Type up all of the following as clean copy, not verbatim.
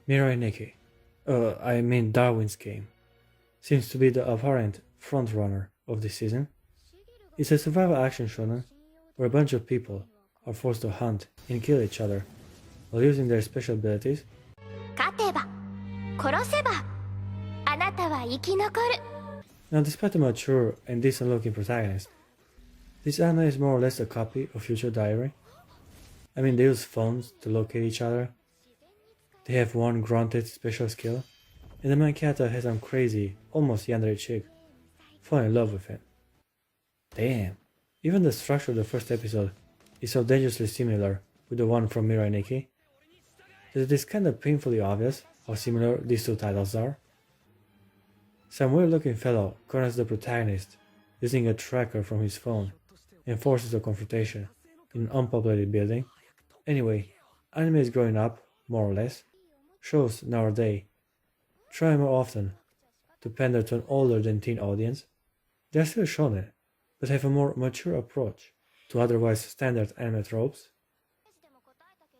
Mirai Nikki, I mean Darwin's Game, seems to be the apparent frontrunner of this season. It's a survival action shonen where a bunch of people are forced to hunt and kill each other while using their special abilities. 勝てば殺せばあなたは生き残る Now, despite the mature and decent looking protagonist, this anime is more or less a copy of Future Diary. I mean, they use phones to locate each other, they have one granted special skill, and the main character has some crazy, almost yandere chick fall in love with him. Damn, even the structure of the first episode is so dangerously similar with the one from Mirai Nikki that it is kinda painfully obvious how similar these two titles are. Some weird looking fellow corners the protagonist using a tracker from his phone and forces a confrontation in an unpopulated building. Anyway, anime is growing up, more or less. Shows nowadays try more often to pander to an older than teen audience. They are still shonen, but have a more mature approach to otherwise standard anime tropes.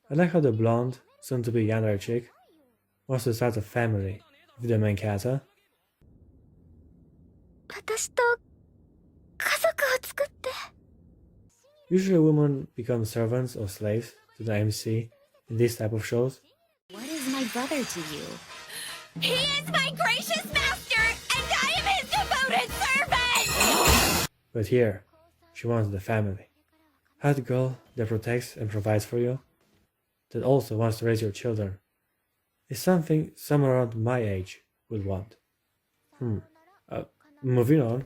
I like how the blonde, soon to be yandere chick, wants to start a family with the main character. 私と家族を作って Usually women become servants or slaves to the MC in these type of shows. What is my brother to you? He is my gracious master and I am his devoted servant But here, she wants the family. Hot girl that protects and provides for you, that also wants to raise your children, is something someone around my age would want. Moving on.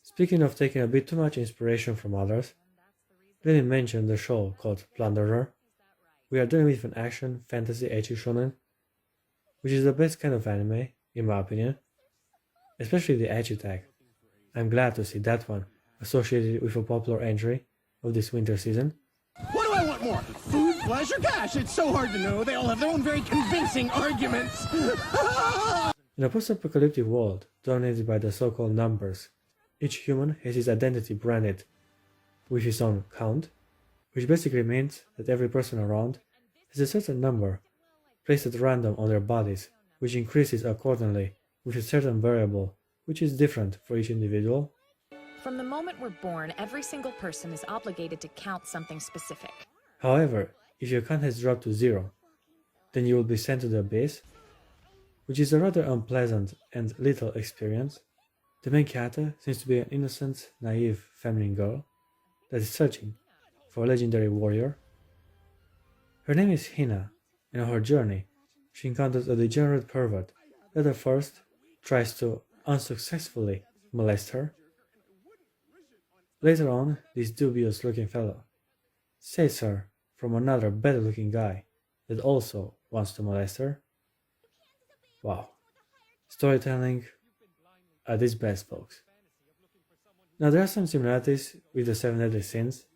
Speaking of taking a bit too much inspiration from others, let me mention the show called Plunderer. We are dealing with an action, fantasy, ecchi shonen, which is the best kind of anime, in my opinion, especially the ecchi tag. I'm glad to see that one associated with a popular entry of this winter season. What do I want more? Food, pleasure? Gosh, it's so hard to know. They all have their own very convincing arguments. In a post-apocalyptic world dominated by the so-called numbers, each human has his identity branded with his own count, which basically means that every person around has a certain number placed at random on their bodies, which increases accordingly with a certain variable which is different for each individual. From the moment we're born, every single person is obligated to count something specific. However, if your count has dropped to 0, then you will be sent to the abyss, which is a rather unpleasant and lethal experience. The main character seems to be an innocent, naive feminine girl that is searching for a legendary warrior. Her name is Hina, and on her journey, she encounters a degenerate pervert that at first tries to unsuccessfully molest her. Later on, this dubious-looking fellow saves her from another better-looking guy that also wants to molest her. Wow. Storytelling at its best, folks. Now, there are some similarities with the Seven Deadly Sins.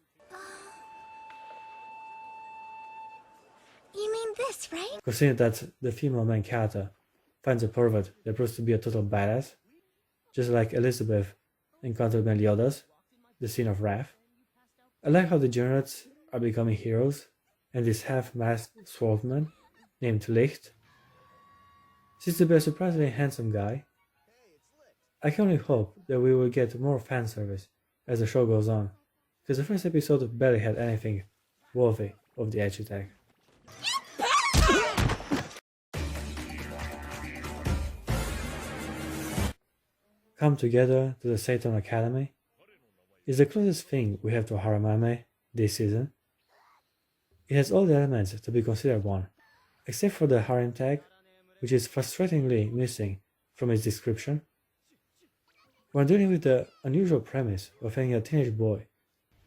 You mean this, right? Consider that the female main character finds a pervert that proves to be a total badass, just like Elizabeth encountered Meliodas, the Sin of Wrath. I like how the degenerates are becoming heroes, and this half-masked swordsman named Licht seems to be a surprisingly handsome guy. I can only hope that we will get more fan service as the show goes on, because the first episode barely had anything worthy of the ecchi tag. Come Together to the Satan Academy is the closest thing we have to a harem anime this season. It has all the elements to be considered one, except for the harem tag, which is frustratingly missing from its description. We're dealing with the unusual premise of having a teenage boy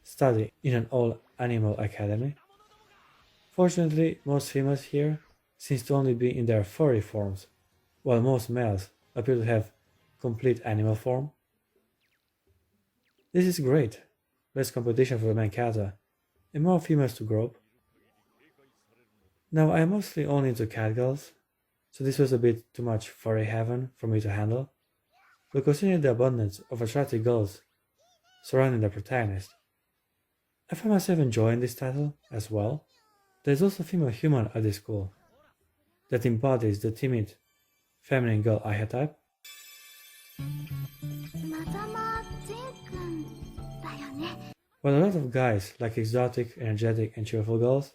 study in an all-animal academy. Fortunately, most females here seem to only be in their furry forms, while most males appear to have complete animal form. This is great, less competition for the main character, and more females to grope. Now, I am mostly only into catgirls, so this was a bit too much furry heaven for me to handle, but considering the abundance of attractive girls surrounding the protagonist, I find myself enjoying this title as well. There's also a female human at this school that embodies the timid, feminine girl archetype. マザマゼン君だよね。 While a lot of guys like exotic, energetic, and cheerful girls,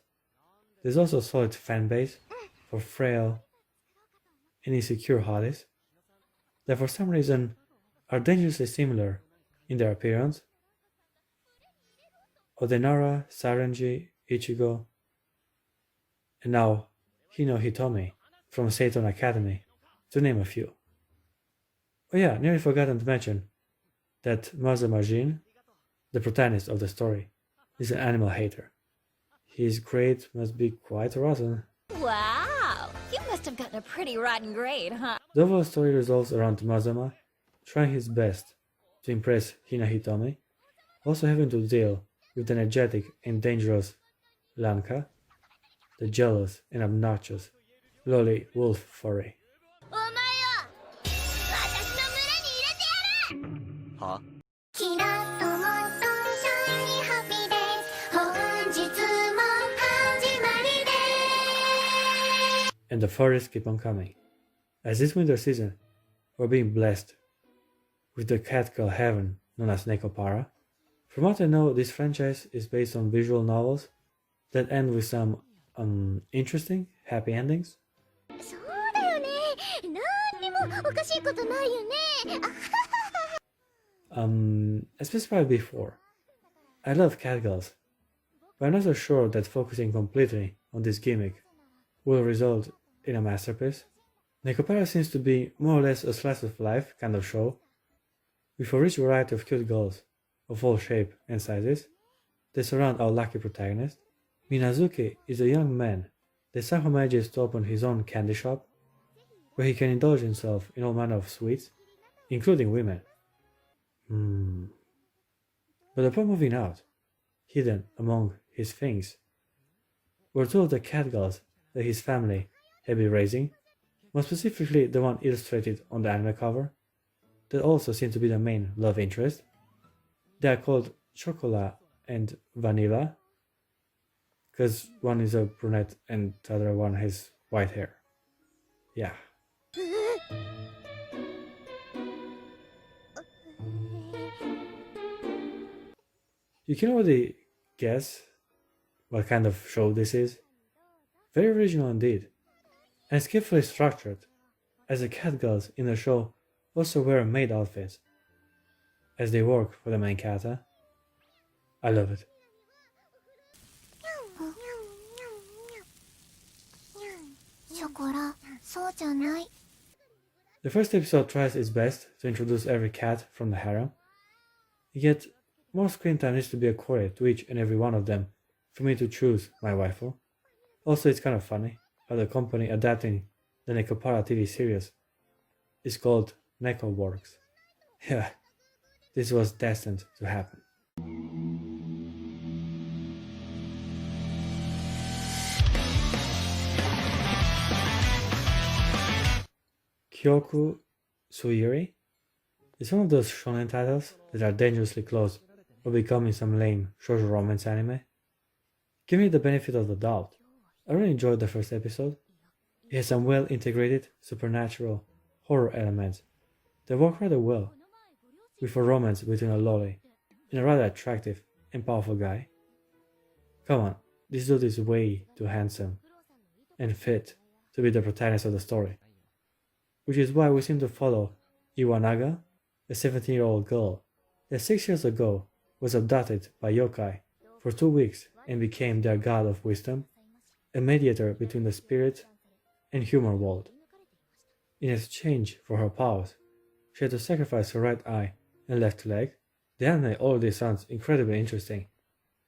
there's also a solid fan base for frail and insecure hotties that for some reason are dangerously similar in their appearance. Odenara, Sarenji, Ichigo, and now Hino Hitomi from Seiton Academy, to name a few. Oh yeah, nearly forgotten to mention that Mazama Jin, the protagonist of the story, is an animal hater. His grade must be quite rotten. Wow, you must have gotten a pretty rotten grade, huh? The overall story revolves around Mazama trying his best to impress Hina Hitomi, also having to deal with the energetic and dangerous Lanka, the jealous and obnoxious lolly wolf furry. お前を私の群れに入れてやる。はキラッともっとシャイニーハッピーデイズ。本日も始まりです。 And the furries keep on coming. As this winter season, we're being blessed with the cat girl heaven known as Nekopara. From what I know, this franchise is based on visual novels that end with some interesting, happy endings. そうだよね。何にもおかしいことないよね。As specified before, I love cat girls, but I'm not so sure that focusing completely on this gimmick will result in a masterpiece. Nekopara seems to be more or less a slice of life kind of show, with a rich variety of cute girls of all shapes and sizes that surround our lucky protagonist. Minazuki is a young man that somehow manages to open his own candy shop, where he can indulge himself in all manner of sweets, including women. But upon moving out, hidden among his things, were two of the cat girls that his family had been raising, more specifically the one illustrated on the anime cover, that also seemed to be the main love interest. They are called Chocola and Vanilla, because one is a brunette and the other one has white hair. Yeah. You can already guess what kind of show this is. Very original indeed, and skillfully structured, as the cat girls in the show also wear maid outfits as they work for the main kata. I love it. ショコラ、そうじゃない。 The first episode tries its best to introduce every cat from the harem, yet more screen time needs to be accorded to each and every one of them for me to choose my waifu. Also, it's kind of funny how the company adapting the Nekopara TV series is called NekoWorks. Yeah, this was destined to happen. Kyoku Suiri is one of those shonen titles that are dangerously close of becoming some lame shoujo romance anime. Give me the benefit of the doubt. I really enjoyed the first episode. It has some well integrated supernatural horror elements that work rather well with a romance between a lolly and a rather attractive and powerful guy. Come on, this dude is way too handsome and fit to be the protagonist of the story, which is why we seem to follow Iwanaga, a 17-year-old girl that 6 years ago was abducted by yokai for 2 weeks and became their god of wisdom, a mediator between the spirit and human world. In exchange for her powers, she had to sacrifice her right eye and left leg. The anime already sounds incredibly interesting,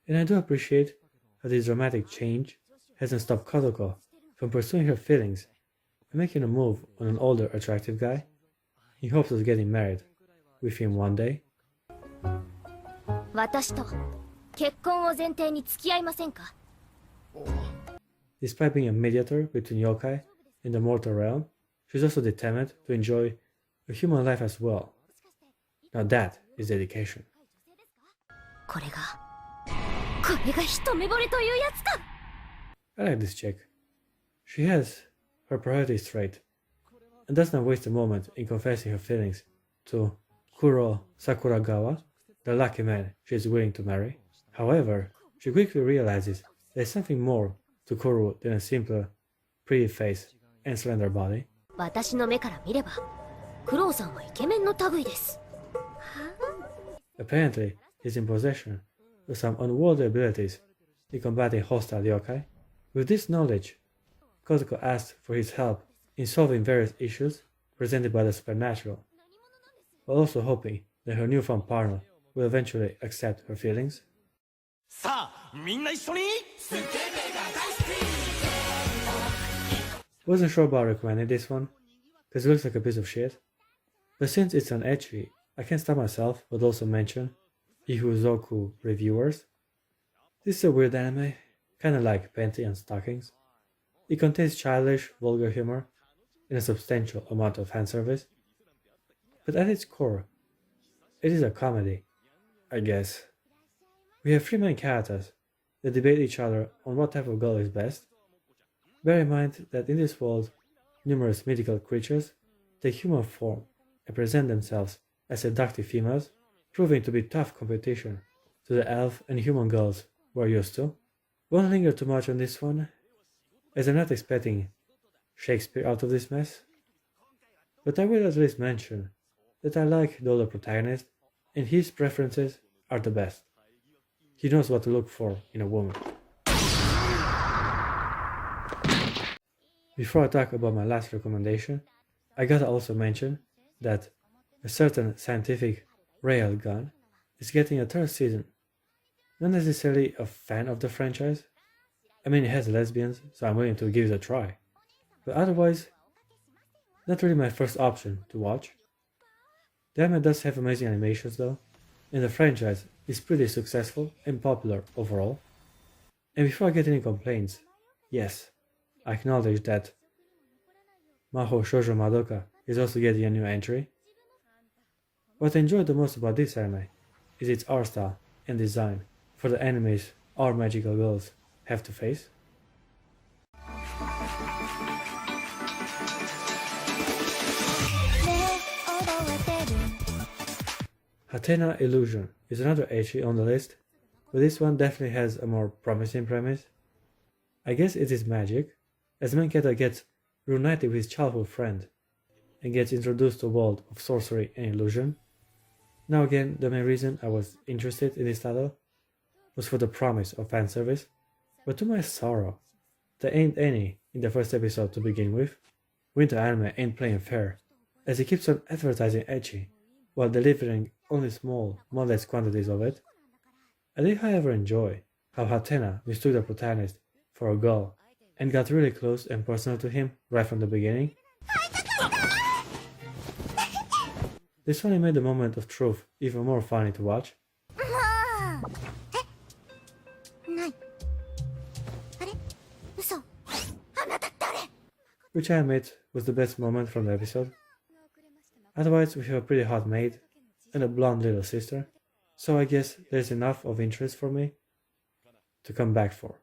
and I do appreciate how this dramatic change hasn't stopped Kodoko from pursuing her feelings and making a move on an older attractive guy in hopes of getting married with him one day. 私と結婚を前提に付き合いませんか？ Despite being a mediator between yokai and the mortal realm, she's also determined to enjoy a human life as well. Now that is dedication. これがこれが一目惚れというやつか。 I like this chick. She has her priorities straight and does not waste a moment in confessing her feelings to Kuro Sakuragawa, the lucky man she is willing to marry. However, she quickly realizes there is something more to Kuro than a simple, pretty face and slender body. 私の目から見れば、クロウさんはイケメンの類です。 Apparently, he's in possession of some unworldly abilities in combating hostile yokai. With this knowledge, Kozuko asked for his help in solving various issues presented by the supernatural, while also hoping that her newfound partner will eventually accept her feelings. さあみんな一緒に Wasn't sure about recommending this one, because it looks like a piece of shit, but since it's an ecchi, I can't stop myself but also mention Ihuzoku reviewers. This is a weird anime, kinda like Panty and Stockings. It contains childish, vulgar humor and a substantial amount of fanservice. But at its core, it is a comedy, I guess. We have three main characters that debate each other on what type of girl is best. Bear in mind that in this world, numerous mythical creatures take human form and present themselves as seductive females, proving to be tough competition to the elf and human girls we're used to. Won't linger too much on this one, as I'm not expecting Shakespeare out of this mess, but I will at least mention that I like the older protagonist and his preferences are the best. He knows what to look for in a woman. Before I talk about my last recommendation, I gotta also mention that a certain scientific railgun is getting a third season. Not necessarily a fan of the franchise. I mean, it has lesbians, so I'm willing to give it a try. But otherwise, not really my first option to watch. The anime does have amazing animations though, and the franchise is pretty successful and popular overall. And before I get any complaints, yes, I acknowledge that Maho Shoujo Madoka is also getting a new entry. What I enjoy the most about this anime is its art style and design for the enemies our magical girls have to face. Hatena Illusion is another ecchi on the list, but this one definitely has a more promising premise. I guess it is magic, as main character gets reunited with his childhood friend and gets introduced to a world of sorcery and illusion. Now again, the main reason I was interested in this title was for the promise of fanservice, but to my sorrow, there ain't any in the first episode to begin with. Winter Anime ain't playing fair, as it keeps on advertising ecchi while delivering only small, modest quantities of it. I did however enjoy how Hatena mistook the protagonist for a girl and got really close and personal to him right from the beginning. This only made the moment of truth even more funny to watch. ない。あれ？嘘。あなた誰？ Which I admit was the best moment from the episode. Otherwise, we have a pretty hot maid and a blonde little sister, so I guess there's enough of interest for me to come back for.